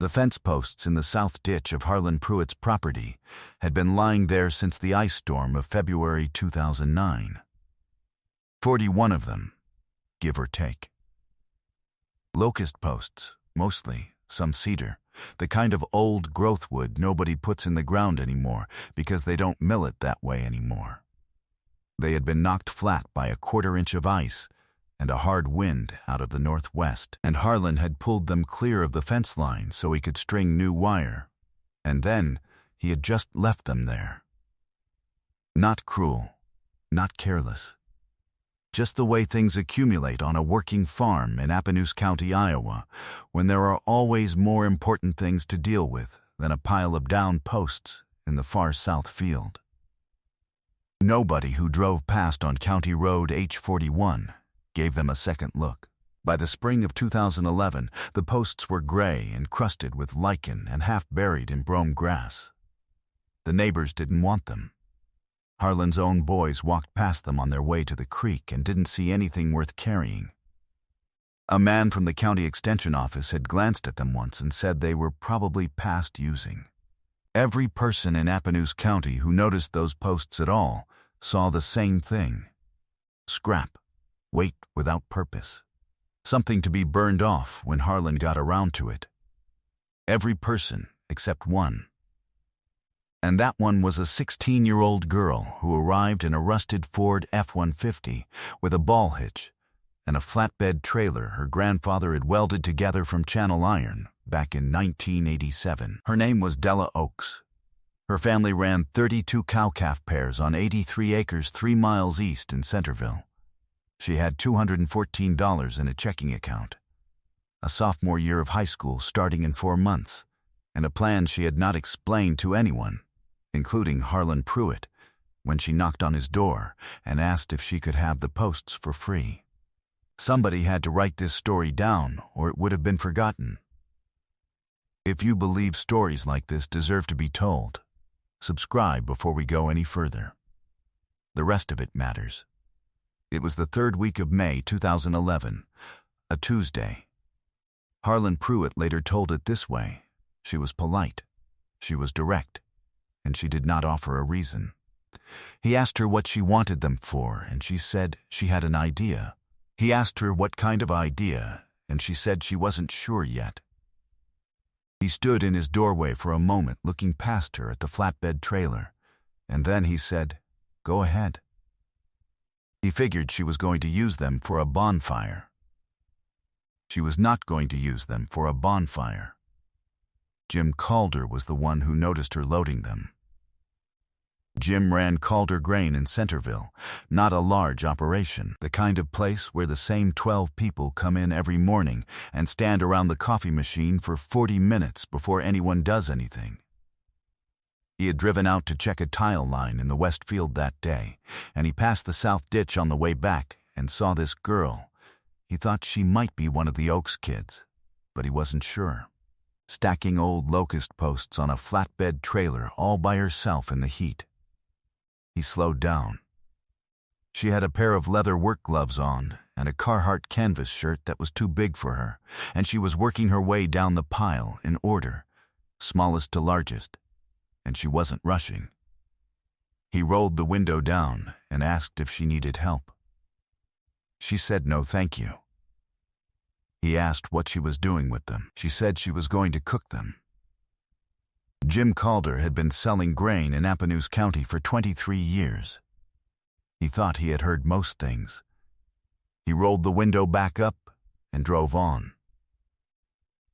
The fence posts in the south ditch of Harlan Pruitt's property had been lying there since the ice storm of February 2009. 41 of them, give or take. Locust posts, mostly, some cedar, the kind of old growth wood nobody puts in the ground anymore because they don't mill it that way anymore. They had been knocked flat by a quarter-inch of ice and a hard wind out of the northwest, and Harlan had pulled them clear of the fence line so he could string new wire, and then he had just left them there. Not cruel, not careless. Just the way things accumulate on a working farm in Appanoose County, Iowa, when there are always more important things to deal with than a pile of down posts in the far south field. Nobody who drove past on County Road H41 gave them a second look. By the spring of 2011, the posts were gray and crusted with lichen and half buried in brome grass. The neighbors didn't want them. Harlan's own boys walked past them on their way to the creek and didn't see anything worth carrying. A man from the county extension office had glanced at them once and said they were probably past using. Every person in Appanoose County who noticed those posts at all saw the same thing. Scrap. Weight without purpose. Something to be burned off when Harlan got around to it. Every person except one. And that one was a 16-year-old girl who arrived in a rusted Ford F-150 with a ball hitch and a flatbed trailer her grandfather had welded together from channel iron back in 1987. Her name was Della Oaks. Her family ran 32 cow-calf pairs on 83 acres 3 miles east in Centerville. She had $214 in a checking account, a sophomore year of high school starting in 4 months, and a plan she had not explained to anyone, including Harlan Pruitt, when she knocked on his door and asked if she could have the posts for free. Somebody had to write this story down or it would have been forgotten. If you believe stories like this deserve to be told, subscribe before we go any further. The rest of it matters. It was the 3rd week of May 2011, a Tuesday. Harlan Pruitt later told it this way. She was polite, she was direct, and she did not offer a reason. He asked her what she wanted them for, and she said she had an idea. He asked her what kind of idea, and she said she wasn't sure yet. He stood in his doorway for a moment looking past her at the flatbed trailer, and then he said, "Go ahead." He figured she was going to use them for a bonfire. She was not going to use them for a bonfire. Jim Calder was the one who noticed her loading them. Jim ran Calder Grain in Centerville, not a large operation, the kind of place where the same 12 people come in every morning and stand around the coffee machine for 40 minutes before anyone does anything. He had driven out to check a tile line in the west field that day, and he passed the south ditch on the way back and saw this girl. He thought she might be one of the Oaks kids, but he wasn't sure. Stacking old locust posts on a flatbed trailer all by herself in the heat. He slowed down. She had a pair of leather work gloves on and a Carhartt canvas shirt that was too big for her, and she was working her way down the pile in order, smallest to largest, and she wasn't rushing. He rolled the window down and asked if she needed help. She said no thank you. He asked what she was doing with them. She said she was going to cook them. Jim Calder had been selling grain in Appanoose County for 23 years. He thought he had heard most things. He rolled the window back up and drove on.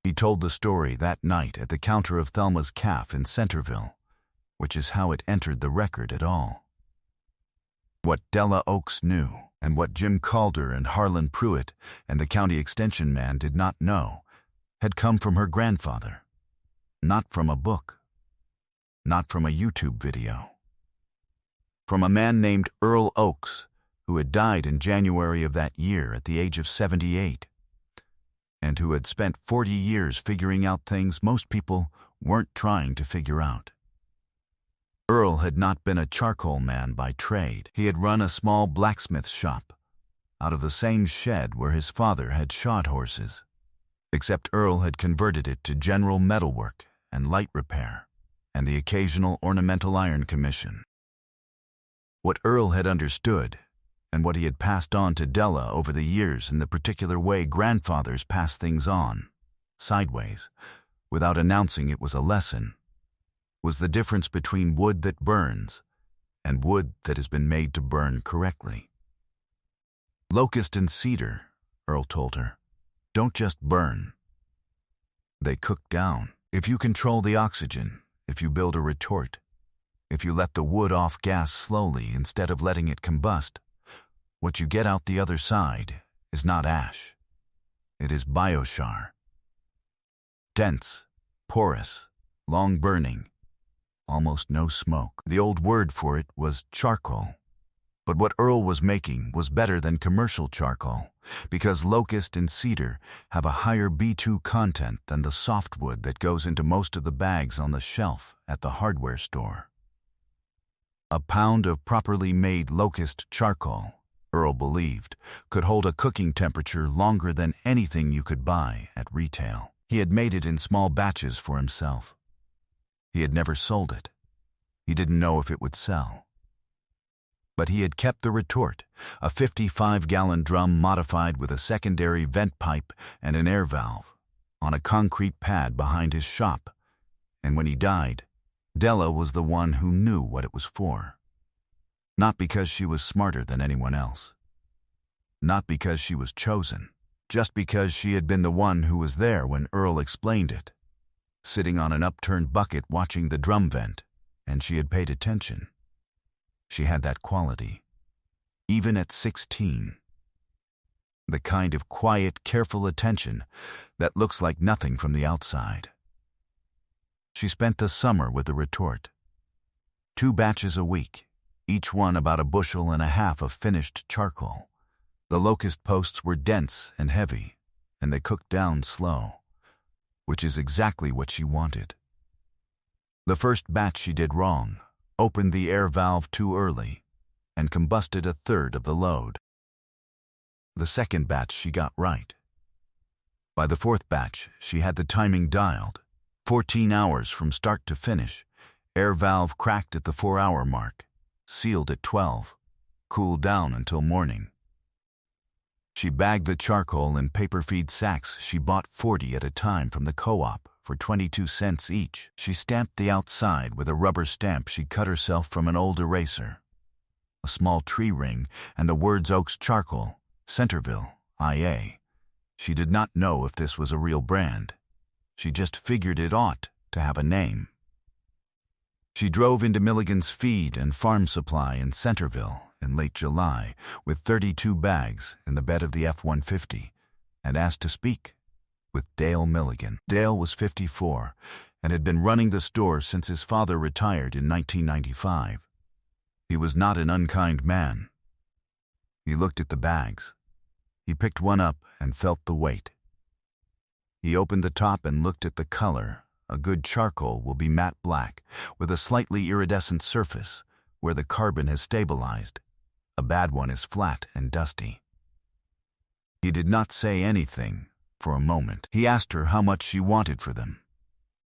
He told the story that night at the counter of Thelma's Calf in Centerville, which is how it entered the record at all. What Della Oaks knew, and what Jim Calder and Harlan Pruitt and the county extension man did not know, had come from her grandfather. Not from a book. Not from a YouTube video. From a man named Earl Oaks, who had died in January of that year at the age of 78, and who had spent 40 years figuring out things most people weren't trying to figure out. Earl had not been a charcoal man by trade. He had run a small blacksmith shop out of the same shed where his father had shod horses. except Earl had converted it to general metalwork and light repair, and the occasional ornamental iron commission. What Earl had understood, and what he had passed on to Della over the years in the particular way grandfathers pass things on, sideways, without announcing it was a lesson, was the difference between wood that burns and wood that has been made to burn correctly. Locust and cedar, Earl told her, don't just burn. They cook down. If you control the oxygen, if you build a retort, if you let the wood off gas slowly instead of letting it combust, what you get out the other side is not ash. It is biochar. Dense, porous, long-burning, almost no smoke. The old word for it was charcoal. But what Earl was making was better than commercial charcoal, because locust and cedar have a higher B2 content than the softwood that goes into most of the bags on the shelf at the hardware store. A pound of properly made locust charcoal, Earl believed, could hold a cooking temperature longer than anything you could buy at retail. He had made it in small batches for himself. He had never sold it. He didn't know if it would sell. But he had kept the retort, a 55-gallon drum modified with a secondary vent pipe and an air valve, on a concrete pad behind his shop, and when he died, Della was the one who knew what it was for. Not because she was smarter than anyone else. Not because she was chosen. Just because she had been the one who was there when Earl explained it, sitting on an upturned bucket watching the drum vent, and she had paid attention. She had that quality, even at 16. The kind of quiet, careful attention that looks like nothing from the outside. She spent the summer with the retort. 2 batches a week, each one about 1.5 bushels of finished charcoal. The locust posts were dense and heavy, and they cooked down slow, which is exactly what she wanted. The first batch she did wrong, opened the air valve too early, and combusted 1/3 of the load. The second batch she got right. By the 4th batch, she had the timing dialed. 14 hours from start to finish, air valve cracked at the 4-hour mark, sealed at 12, cooled down until morning. She bagged the charcoal in paper feed sacks she bought 40 at a time from the co-op for 22 cents each. She stamped the outside with a rubber stamp she cut herself from an old eraser. A small tree ring and the words Oaks Charcoal, Centerville, IA. She did not know if this was a real brand. She just figured it ought to have a name. She drove into Milligan's Feed and Farm Supply in Centerville in late July with 32 bags in the bed of the F-150 and asked to speak with Dale Milligan. Dale was 54 and had been running the store since his father retired in 1995. He was not an unkind man. He looked at the bags. He picked one up and felt the weight. He opened the top and looked at the color. A good charcoal will be matte black with a slightly iridescent surface where the carbon has stabilized. A bad one is flat and dusty. He did not say anything for a moment. He asked her how much she wanted for them.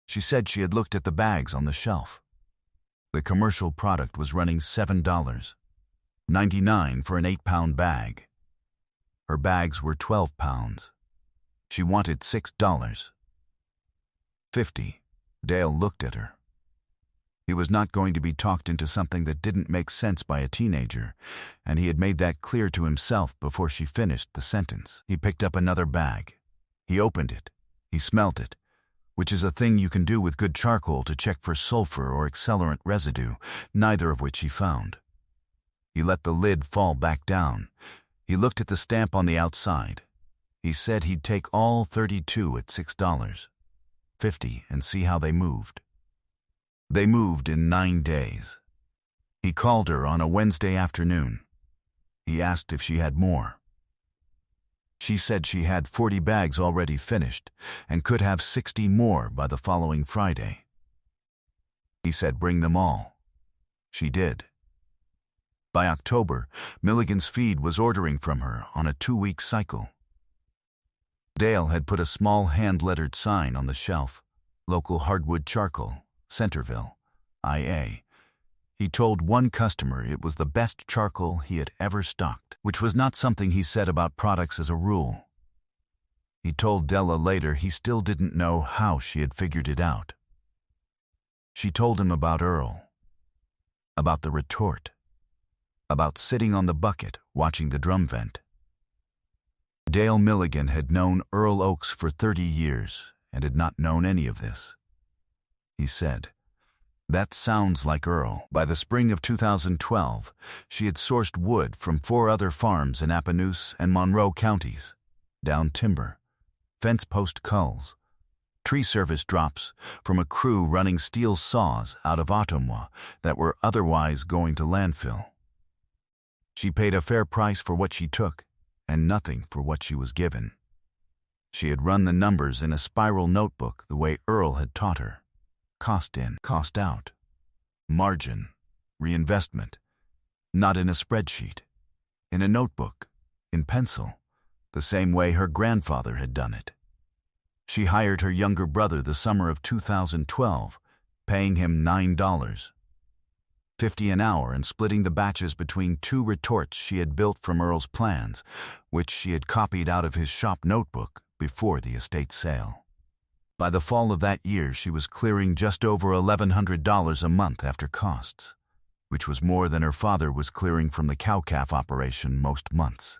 She said she had looked at the bags on the shelf. The commercial product was running $7.99 for an 8-pound bag. Her bags were 12 pounds. She wanted $6.50. Dale looked at her. He was not going to be talked into something that didn't make sense by a teenager, and he had made that clear to himself before she finished the sentence. He picked up another bag. He opened it. He smelt it, which is a thing you can do with good charcoal to check for sulfur or accelerant residue, neither of which he found. He let the lid fall back down. He looked at the stamp on the outside. He said he'd take all 32 at $6.50 and see how they moved. They moved in 9 days. He called her on a Wednesday afternoon. He asked if she had more. She said she had 40 bags already finished and could have 60 more by the following Friday. He said bring them all. She did. By October, Milligan's Feed was ordering from her on a 2-week cycle. Dale had put a small hand-lettered sign on the shelf, "Local hardwood charcoal, Centerville, IA." He told one customer it was the best charcoal he had ever stocked, which was not something he said about products as a rule. He told Della later he still didn't know how she had figured it out. She told him about Earl, about the retort, about sitting on the bucket watching the drum vent. Dale Milligan had known Earl Oakes for 30 years and had not known any of this. He said, "That sounds like Earl." By the spring of 2012, she had sourced wood from 4 other farms in Appanoose and Monroe counties, down timber, fence post culls, tree service drops from a crew running steel saws out of Ottumwa that were otherwise going to landfill. She paid a fair price for what she took and nothing for what she was given. She had run the numbers in a spiral notebook the way Earl had taught her. Cost in, cost out, margin, reinvestment, not in a spreadsheet, in a notebook, in pencil, the same way her grandfather had done it. She hired her younger brother the summer of 2012, paying him $9.50 an hour and splitting the batches between 2 retorts she had built from Earl's plans, which she had copied out of his shop notebook before the estate sale. By the fall of that year, she was clearing just over $1,100 a month after costs, which was more than her father was clearing from the cow-calf operation most months.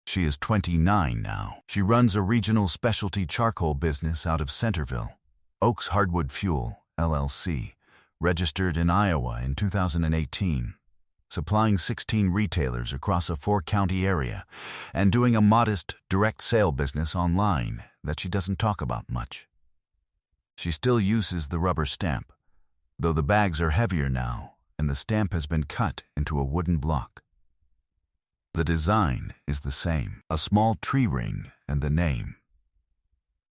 She is 29 now. She runs a regional specialty charcoal business out of Centerville, Oakes Hardwood Fuel, LLC, registered in Iowa in 2018, supplying 16 retailers across a 4-county area and doing a modest direct sale business online that she doesn't talk about much. She still uses the rubber stamp, though the bags are heavier now and the stamp has been cut into a wooden block. The design is the same, a small tree ring and the name.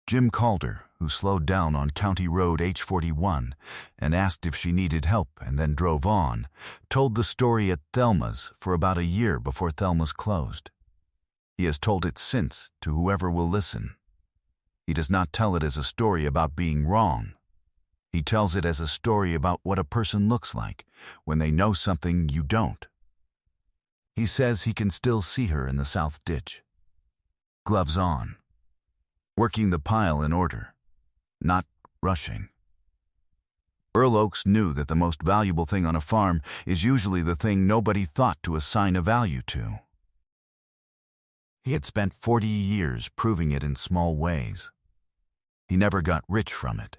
Jim Calder, who slowed down on County Road H41 and asked if she needed help and then drove on, told the story at Thelma's for about a year before Thelma's closed. He has told it since to whoever will listen. He does not tell it as a story about being wrong. He tells it as a story about what a person looks like when they know something you don't. He says he can still see her in the south ditch, gloves on, working the pile in order, not rushing. Earl Oakes knew that the most valuable thing on a farm is usually the thing nobody thought to assign a value to. He had spent 40 years proving it in small ways. He never got rich from it.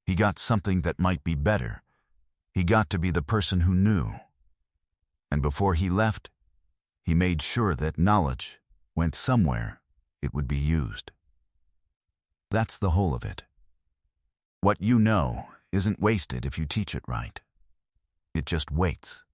He got something that might be better. He got to be the person who knew. And before he left, he made sure that knowledge went somewhere it would be used. That's the whole of it. What you know isn't wasted if you teach it right. It just waits.